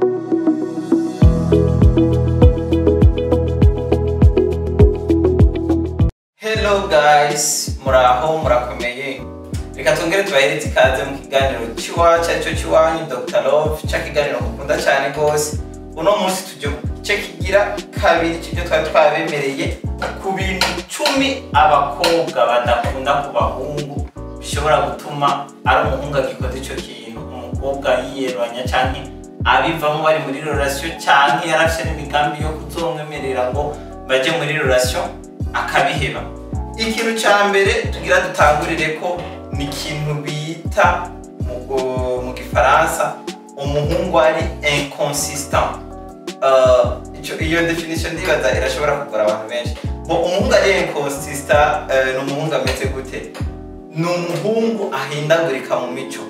Hello guys, muraho murakomeye. Reka tongere tubahereze ikaze mu kiganiro cy'iwacu aricyo cy'iwanyu Dr. Love, cya kiganiro mukunda cyane rwose. Uno munsi tujye cyo kigira kabiri cy'ibyo twari twabemereye ku bintu 10 abakobwa badakunda ku bahungu bishobora gutuma ari umuhungu agikoze icyo kintu umukobwa yiyeranya cyane abivamo bari muri relation cyane yarafite n'imigambi yo kuzomwemerera ngo baje muri relation akabiheba. Ikintu cya mbere tugira dutangurire ko ni ikintu bita mu gifaransa umuhungu ari inconsistant. Iyo definition ndibaza irashobora kugora abantu benshi. Umuhungu ari inconsistant ni umuhungu ameze gute? Ni umuhungu ahindagurika mu mico.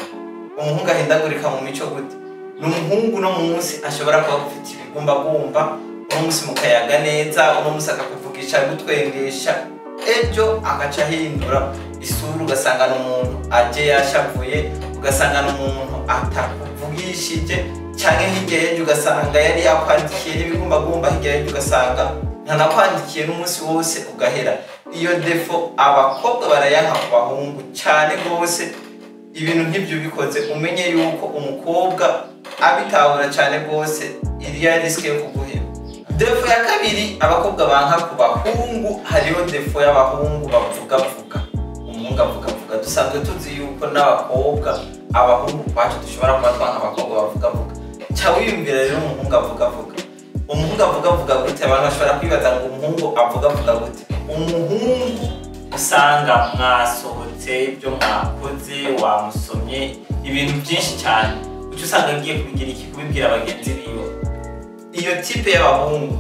Umuhungu ahindagurika mu mico gute? Ni umuhungu no munsi ashobora kuba afite ibigumbagumba, uno munsi mukayaga neza, uno munsi akakuvugisha gutwengesha, ejo agaca ahindura isura ugasanga n'umuntu aje yashavuye, ugasanga n'umuntu atakuvugishije, cyangwa hirya y'ejo ugasanga yari yakwandikiye n'ibigumbagumba, hirya y'ejo ugasanga ntanakwandikiye n'umunsi wose ugahera. Iyo defo abakobwa barayanka ku bahungu cyane rwose. Ibintu nk'ibyo bikoze umenye yuko umukobwa abitahura cyane rwose iriya risk yo kuguhera. Defo ya kabiri abakobwa banka ku bahungu, hariho defo y'abahungu bavuga. Umuhungu avuga. Dusanzwe tuzi yuko n'abakobwa abahungu kwacu dushobora kuba twanka abakobwa bavuga. Cya wiyumvira rero umuhungu avuga. Umuhungu avuga gute? Abantu bashobora kwibaza ngo umuhungu avuga gute. Umuhungu usanga mwasohotse ibyo mwakoze, wamusomye ibintu byinshi cyane, ucyo usanga agiye kubigira kubibwira abagenzi biwe. Iyo type y'abahungu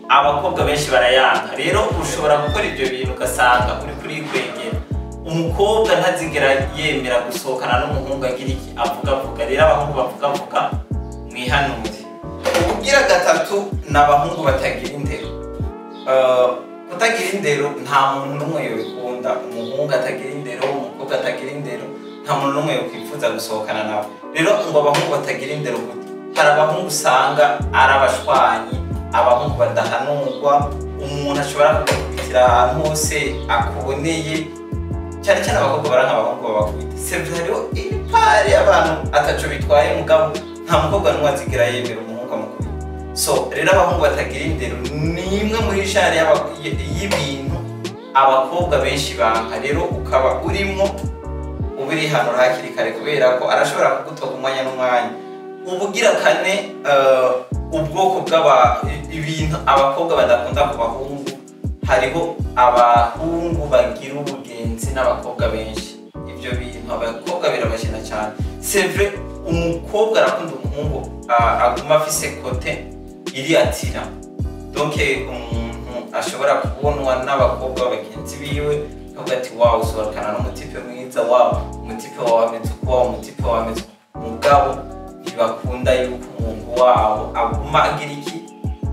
abakobwa benshi barayanga. Rero ushobora gukora ibyo bintu ugasanga uri kuri kwegera umukobwa ntazigera yemera gusohokana n'umuhungu agira iki avuga. Rero abahungu bavuga mwihanure. Ubugira gatatu n'abahungu batagira indero. Kutagira indero nta muntu n'umwe yobikunda. Umuhungu atagira indero, umukobwa atagira indero, nta muntu n'umwe yokwifuza gusohokana nabo. Rero ngo abahungu batagira indero gute? Hari abahungu usanga ari abashwanyi, abahungu badahanurwa, umuntu ashobora kugukubitira ahantu hose akuboneye, cyane cyane abakobwa baranka abahungu babakubita. Sevye hariho ipari y'abantu ataco bitwaye mugabo nta mukobwa n'umwe azigira yemera umuhungu amukubita. So rero abahungu batagira indero ni imwe muri genre y'ibintu abakobwa benshi banka. Rero ukaba urimo ubiri hano hakiri kare kubera ko arashobora kugutoka umwanya n'umwanya. Ubugira kane ubwoko ibintu abakobwa badakunda ku bahungu, hariho abahungu bagira ubugenzi n'abakobwa benshi. Ibyo bintu abakobwa birabashina cyane. C'est vrai umukobwa arakunda umuhungu aguma afise kote iri atira. Donc umuntu ashobora kubonwa n'abakobwa bagenzi biwe akavuga ati wow, usohokana n'umutipe mwiza, wow, umutipe wawe ameze uko, wow, umutipe wawe ameze mugabo ntibakunda yuko umuntu wabo aguma agira iki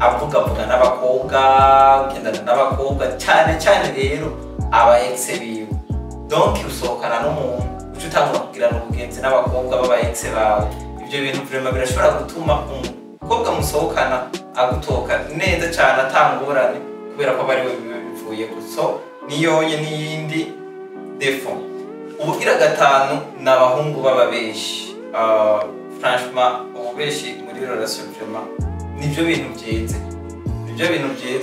avuga n'abakobwa, ugendana n'abakobwa cyane rero aba ex biwe. Donc usohokana n'umuntu uca utangura kugirana ubugenzi n'abakobwa baba ex bawe. Ibyo bintu vraiment birashobora gutuma umukobwa musohokana agutoka neza cyane atangorane kubera ko bari we bivuye guso niyonye n'iyindi defo. Ubugira gatanu n'abahungu baba beshi. Franchement ububeshi muri relation vraiment nibyo bintu byiza.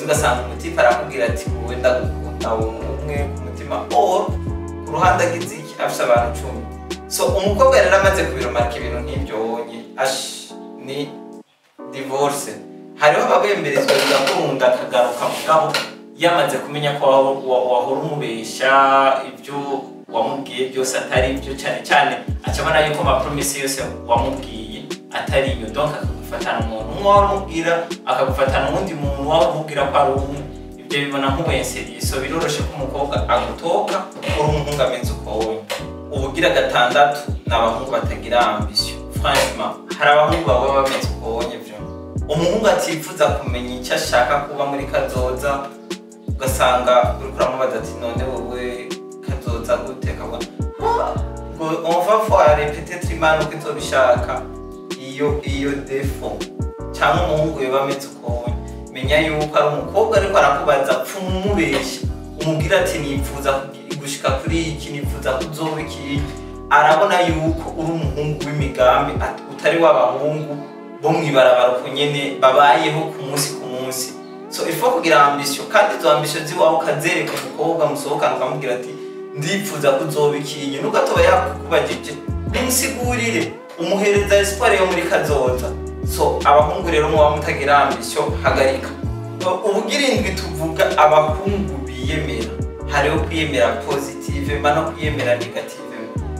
Ugasanga umutipe arakubwira ati wowe ndagukunda umwe ku mutima or ku ruhande agize iki afite abantu 10. So umukobwa rero amaze kubiromarika ibintu nk'ibyo wonye ni divorce. Hariho ababemberezwa bigakunda akagaruka mugabo yamaze kumenya ko wahora umubesha, ibyo wamubwiye byose atari ibyo, cyane acabona yuko ma promise yose wamubwiye atari iyo. Donc akagufatana umuntu umwe wamubwira, akagufatana undi muntu wamubwira ko ari umwe. Ibyo bibona nk'ubenseri. So biroroshe ko umukobwa agutoka uri umuhungu ameze uko wowe. Ubugira gatandatu n'abahungu batagira ambition. Franchement hari abahungu baba bameze uko wowe. Umuhungu atifuza kumenya icyo ashaka kuba muri kazoza, ugasanga uri kuramubaza ati none wowe kazoza gute? Kavuga ngo on va voir peut-être imana uko izobishaka. Iyo defo cyangwa umuhungu yoba ameze uko menya yuko ari umukobwa ariko arakubaza pfumubeshya umubwira ati nipfuza gushika kuri iki nipfuza kuzoba iki arabona yuko uri umuhungu w'imigambi utari w'abahungu bo mwibarabara uko nyene babayeho ku munsi so il faut kugira ambition kandi zo ambition ziwawe ukazereka umukobwa musohokana ukamubwira ati ndipfuza kuzoba iki nugatoba yakubajije nimusigurire umuhereza espoir yo muri kazoza so abahungu rero muba mutagira ambition hagarika ubugira indwi tuvuga abahungu biyemera hariho kwiyemera positive no kwiyemera negative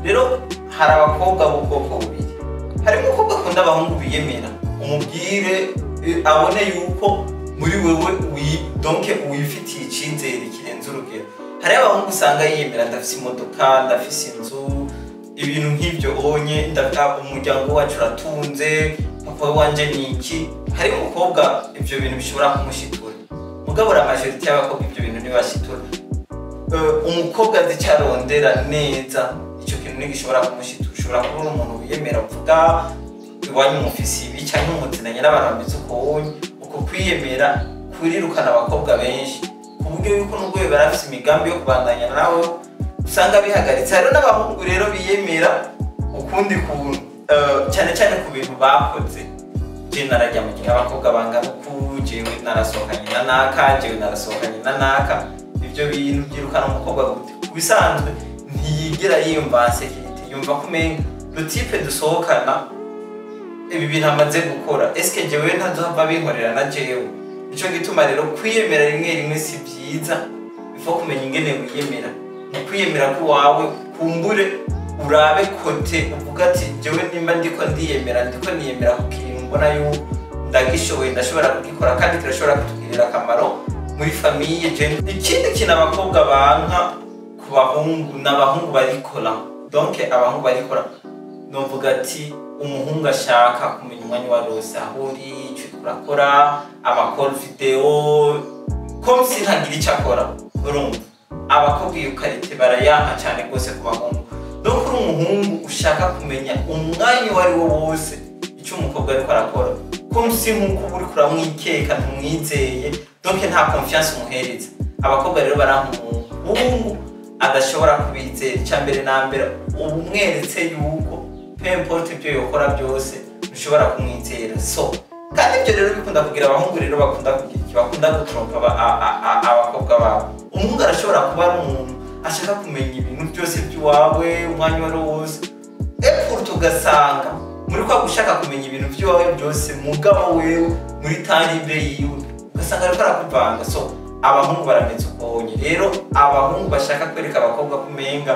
rero hari abakobwa b'ubwoko bubiri hari umukobwa akunda abahungu biyemera umubwire abone yuko muri wewe donc wifitiye icyizere kirenze urugero hari abahungu usanga yiyemera ndafise imodoka ndafise inzu ibintu nk'ibyo onye ndafite umuryango wacu uratunze papa wanje niki hari umukobwa ibyo bintu bishobora kumushitura mugabo amajorite y'abakobwa ibyo bintu ntibashitura umukobwa azicarondera neza icyo kintu ntigishobora kumushitura ushobora kubona umuntu wiyemera uvuga iwanyu mufisi ibi cyangwa umuzinanye n'abantu bameze uko kwiyemera kurirukana abakobwa benshi ku buryo yuko n'ubwo barafite imigambi yo kubandanya nawe usanga bihagaritse hari n'abahungu rero biyemera ukundi kuntu cyane cyane ku bintu bakoze je narajya mu gihe abakobwa bangana uku jewe narasohokanye na naka jewe narasohokanye na naka ibyo bintu byirukana umukobwa gute bisanzwe ntiyigera yiyumva security yumva kumenga le type dusohokana ibi bintu amaze gukora eske jewe ntazohava binkorera na jewe ico gituma rero kwiyemera rimwe si byiza bifo kumenya ingene wiyemera mu kwiyemera ko wawe kumbure urabe kote uvuga ati jewe nimba ndiko ndiyemera ndiko niyemera ku kintu mbona yuko ndagishoboye ndashobora kugikora kandi kirashobora kutugirira akamaro muri famiye je ikindi kintu abakobwa banka ku bahungu n'abahungu barikora donc abahungu barikora novuga ati umuhungu ashaka kumenya umwanya wa rose aho uri icyo urakora amakuru video comme si ntagira icyo akora urumva abakobwa iyo karite barayanka cyane rwose ku bahungu donc uri umuhungu ushaka kumenya umwanya wari wo wose icyo umukobwa ariko arakora comme si nk'uko uri kuramwikeka ntumwizeye donc nta confiance umuhereza abakobwa rero baranka umuhungu adashobora kubizera icyambere na mbere ubu mweretse yuko peu importe ibyo yokora byose ushobora kumwizera so kandi ibyo rero bikunda kugira abahungu rero bakunda kugira bakunda gutrompa abakobwa babo umuhungu arashobora kuba ari umuntu ashaka kumenya ibintu byose by'iwawe umwanya wari wose epfo tugasanga muri kwa gushaka kumenya ibintu by'iwawe byose mugabo wewe muri taribe yiwe ugasanga ariko arakuvanga so abahungu barameze ukonye rero abahungu bashaka kwereka abakobwa kumenga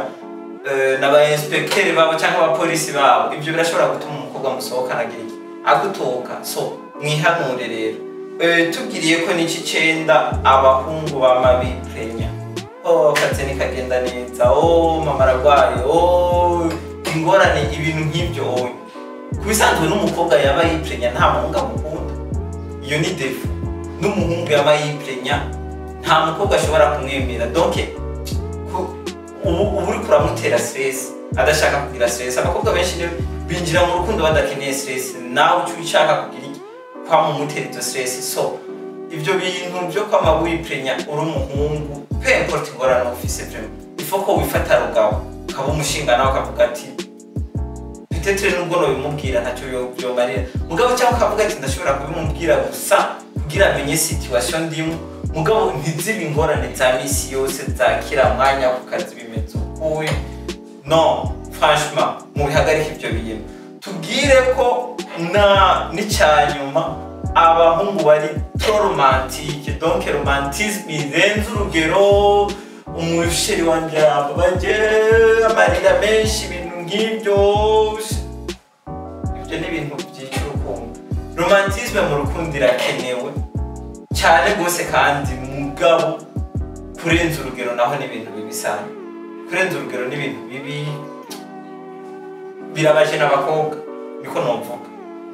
n'aba inspecteur babo cyangwa abapolisi babo ibyo birashobora gutuma umukobwa musohokana agira iki agutoka so mwihanure rero tubwiriye ko n'iki 9 abahungu bamabiprenya kateni kagenda neza mama aragwaye ingorane ibintu nk'ibyo kubisanzwe n'umukobwa yaba yiprenya nta muhungu amukunda iyo ni defu n'umuhungu yaba yiprenya nta mukobwa ashobora kumwemera donc ubu uri kuramutera stress adashaka kugira stress abakobwa benshi binjira mu rukundo badakeneye stress nawe icyo ushaka kugira kwa mu mutera izo stress so ibyo bintu byo kwama wiprenya uri umuhungu peu importe ingorane ufise vraiment il faut ko wifata rugabo ukaba umushinga nawe ukavuga ati peut-être nubwo no bimubwira ntacyo byomarira mugabo cyangwa ukavuga ati ndashobora kubimubwira gusa kugira amenye situation ndimo mugabo ntizibe ingorane za misi yose zakira mwanya ku kazi bimeze uko no franchement mubihagarika ibyo bintu tubwire ko n'icyanyuma abahungu bari trop romantique donc romantisme irenze urugero umusheri wanje baje amarira menshi ibintu nk'ibyo ibyo ni ibintu by'urukundo romantisme mu rukundo irakenewe cyane rwose kandi mugabo kurenza urugero naho ni ibintu bibi sana kurenza urugero ni ibintu bibi birabaje n'abakobwa niko novuga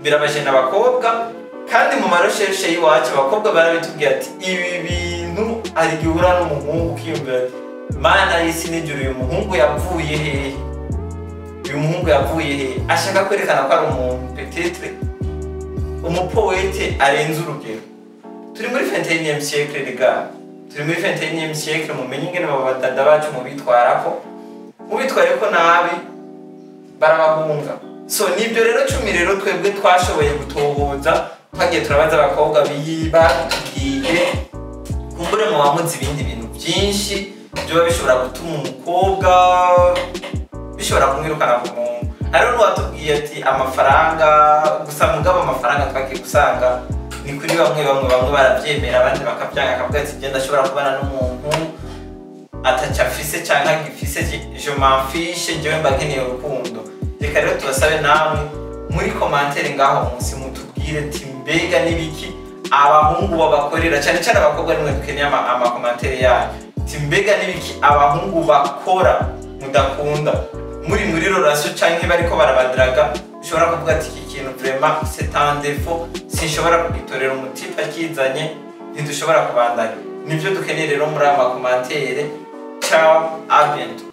birabaje n'abakobwa kandi mu maroshershe y'iwacu abakobwa barabitubwiye ati ibi bintu ari gihura n'umuhungu ukiyumvira ati mana y'isi n'ijuru uyu muhungu yavuye hehe ashaka kwerekana ko ari umuntu peut-être umupoete arenze urugero. Turi muri 21e siècle les turi muri 21e siècle, mumenye ingene babadada bacu mubitwarako mubitwareko nabi barabahunga. So nibyo rero 10 rero twebwe twashoboye gutohoza twagiye turabaza abakobwa bigiye kumbure mu bamuzi ibindi bintu byinshi byo bishobora gutuma umukobwa bishobora kumwirukana ku muntu. Hariho n'uwatubwiye ati amafaranga gusa, mugabo amafaranga twagiye gusanga ni kuri bamwe barabyemera, abandi bakabyanga, akavuga ati genda ashobora kubana n'umuntu ataca afise cyangwa agifise, je m'en fiche, jewe mba nkeneye urukundo. Reka rero tubasabe namwe muri commentaire ngaho munsi mutubwire ati mbega nibiki abahungu babakorera, cyane cyane abakobwa nimwe dukeneye ama commentaire yanyu, ati mbega nibiki abahungu bakora mudakunda muri relation cyangwa bariko barabadraga, ushobora kuvuga ati iki kintu vraiment c'est un défaut, sinshobora kugitorera umutipa akizanye, ntidushobora kubandanya. Nivyo dukeneye rero muri ama commentaire. Ciao, à bientôt.